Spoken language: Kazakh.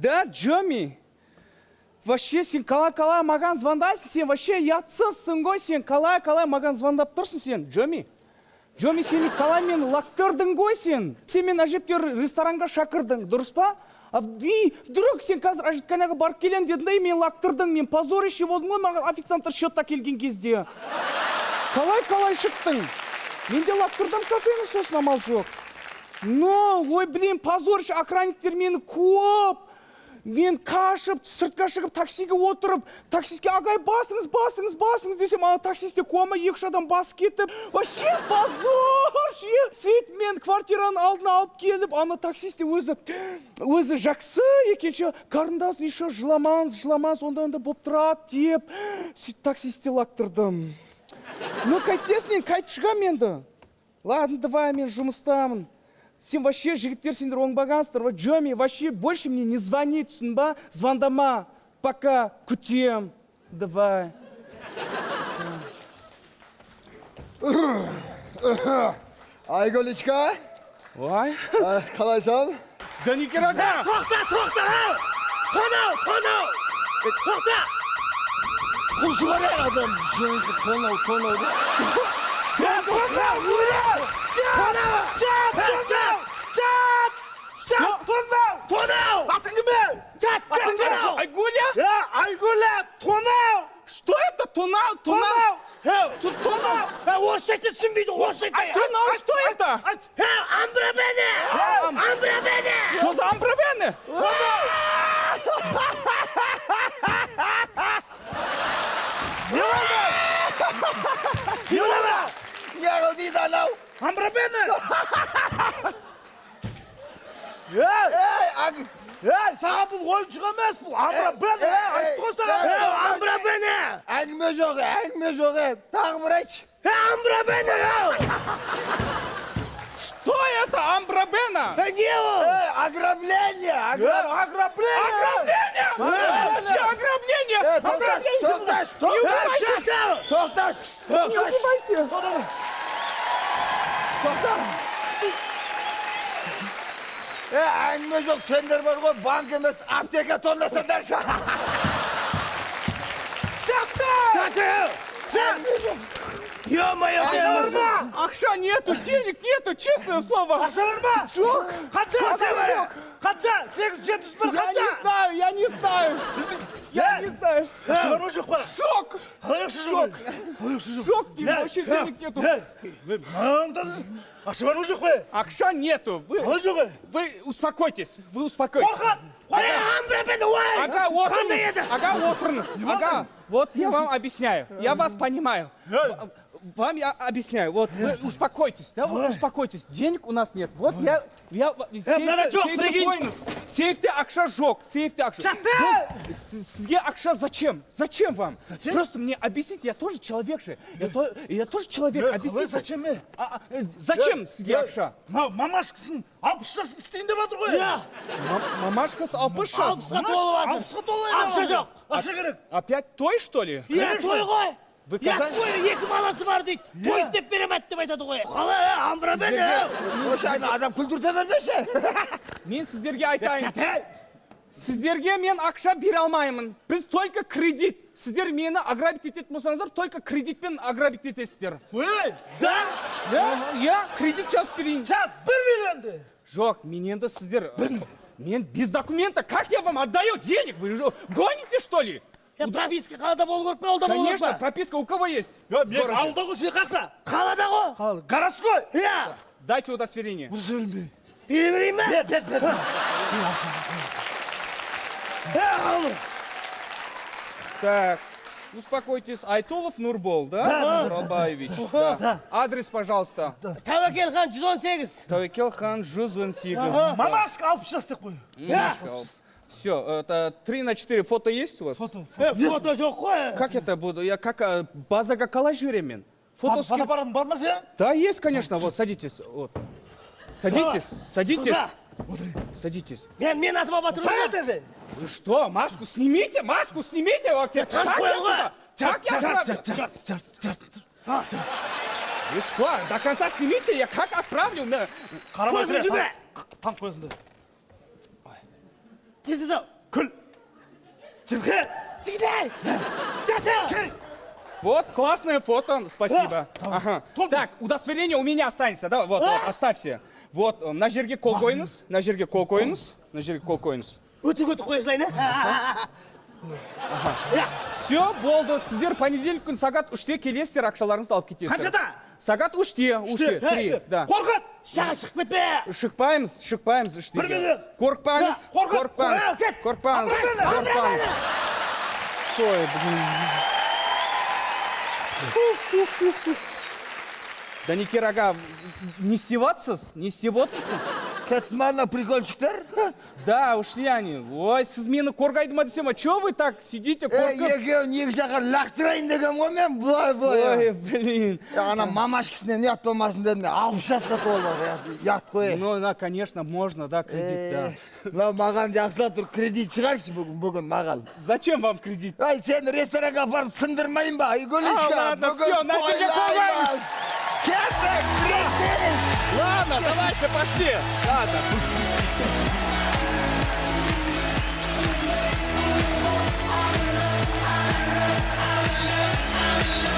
Да, Джоми. Вообще, сен қалай маған звондайсың, сен вообще ятсызсың ғой, сен қалай маған звондап тұрсың сен, Джоми. Джоми, сені қалай мен лақтырдың ғой сен. Сен мен әжептер ресторанға шақырдың, дұрыс па? Вдруг сен қазір әжетканаға барып келем дедің да, мен лақтырдың, мен позорище болдым ғой, маған официанттар счетта келген кезде. Қалай шықтың? Мен де лақтырдым кафені, сосын амал жоқ. Но, ой, блин, позорище, охранниктер мені көп. Мен қашып, сыртқа шығып, таксиге отырып, таксистке ағай басыңыз десем, ана таксисте қуама 2-3 адам басып кетіп, вообще позор! Сөйтіп мен квартираның алдына алып келіп, ана таксисте өзі жақсы екенше, қарындас еще жыламаңыз, онда болып тұрады деп, сөйтіп таксисте лақтырдым. Ну, қайтесің, қайт шығам енді. Ладно, давай, мен жұмыстамын. Сен вообще, жігіттер, сендер оңбағансыздар, Джоми, вообще больше мне не звони, түсін ба? Звондама, пока, күтем. Давай. Айгулечка. Ой. Қалайсың? Ганикер аға! Тоқта! Тонау! Тоқта! Құлшы бар адам, жеңізді тонау. Тонау! Атың кім бе? Тонау! Айгуля? Айгуля! Тонау! Что это? Тонау? Тонау! Тонау? Орысша түсінбейді, орысша айтайын. Тонау, что это? Амбрабене! Что за амбрабене? Не қыл дейді анау? Амбрабене! Саған бұл ойыншық емес, бұл амбрабене! Айтты ғой саған! Амбрабене! Әңгіме жоқ, тағы бір айтшы. Амбрабене! Что это амбрабена? Не ол? Ограбление! Тоқташ! Әңгіме жоқ, сендер бар ғой, банк емес, аптека тонласандар ша! Ё-моё! Ақша нету, денег нету, честное слово. Ақша бар ма? Жоқ. Қанша? 8-701 қанша? Я не знаю. Ақша бар ма жоқ па? Шок. Қалай ақша жоқ? Шок, вообще денег нету. Ақша бар ма жоқ па? Ақша нету. Қалай жоқ? Вы успокойтесь. Қорқат! Амбрабене, ой! Ага, отырыңыз. Ага, вот я вам объясняю. Я вас понимаю. Вам я объясняю. Вот вы успокойтесь, да? Вот успокойтесь. Денег у нас нет. Вот я сейфте ақша жоқ. Сізге ақша зачем? Зачем вам? Просто мне объясните, я тоже человек же. Я тоже человек. Объясните. Зачем мен? Зачем сізге ақша? Мамашкасын 60 жасын істейін деп жатыр ғой. Мамашкасы 60 жас. 60-ға толайын. Ақша жоқ. Ақша керек. Опять той, что ли? Иә, той ғой. Вы казали? Екі баласы бар дейді. Той істеп беремәді деп айтады ғой. Қалай, амбрабене? Адам күлдірте бермеші. Мен сіздерге айтайын. Сіздерге мен ақша бере алмаймын. Біз только кредит. Сіздер мені ограбить ететін болсаңыздар, только кредитпен ограбить етесіздер. Ой, да? Я кредит жазып берейін. Жаз, 1 миллионды. Жоқ, мен енді сіздер... Мен без документа, как я вам отдаю денег? Вы гоните, что ли? Прописка қалада болу керек пе, ауылда болу керек пе? Конечно, прописка у кого есть? Мен ауылда ғой, сен қақта? Қалада ғой? Городской? Иә. Дайте удостоверение. Удостоверение. Бере берейін ме? Бер. Так, успокойтесь. Айтолов Нурбол, да? Нуралбаевич. Да. Адрес, пожалуйста. Тәуекел хан 118. Тәуекел хан 118. Мамашка 60 жас деп қой. Все, это 3×4 фото есть у вас? Фото жоқ қой. Как это буду? Я как базаға қалай жіберем мен? Фотоаппаратың бар ма сен? Да, есть, конечно. Вот, садитесь. Вот. Садитесь. Мен атыма батырмын. Вы что? Маску снимите! Танк қойылға. Как я отправлю? Вы что? До конца снимите, я как отправлю? Көзін жібе. Танк қойылсын. Тезді күл. Жылқы. Тигдай. Жаты. Вот, классное фото, спасибо. Да. Ага. Толку. Так, удостоверение у меня останется, да? Вот, вот, оставьте. Вот, на жерге қол қойыңыз, на жерге қол қойыңыз, на жерге қол қойыңыз. Өтіп қоя салайын, Все, болды, сіздер понедельник күн сағат 3-те келесіздер, ақшаларыңызды алып кетесіздер. Қаншада? Сағат 3-те, 3, да. Қорқыт, шаға шығып кетпе. Шықпаймыз 3-те. Бір. Қорықпаңыз, Қорқыт. қорықпаңыз. Ой, блин. Да Никер аға, не істеватсыз? Кетті ана прикольчиктер? Да, ушли они. Ой, сіз мені қорғайды ма десем, а чё вы так сидите, қорқып? Екеуін екі жаққа лақтырайын деген ғой мен, былай. Ой, блин. Ана мамашкасынан ұят болмасын дедім, 60 жасқа толды, ұят қой. Ну, да, конечно, можно, да, кредит, да. Мынау маған жақсылап тұр, кредит шығаршы бүгін маған. Зачем вам кредит? Ай, сен ресторанға апарып сындырмайын ба, Игулечка? ладно, всё, на тебе тойлаймыз. Кеттік, кредит! Ладно, давайте пошли. Ладно.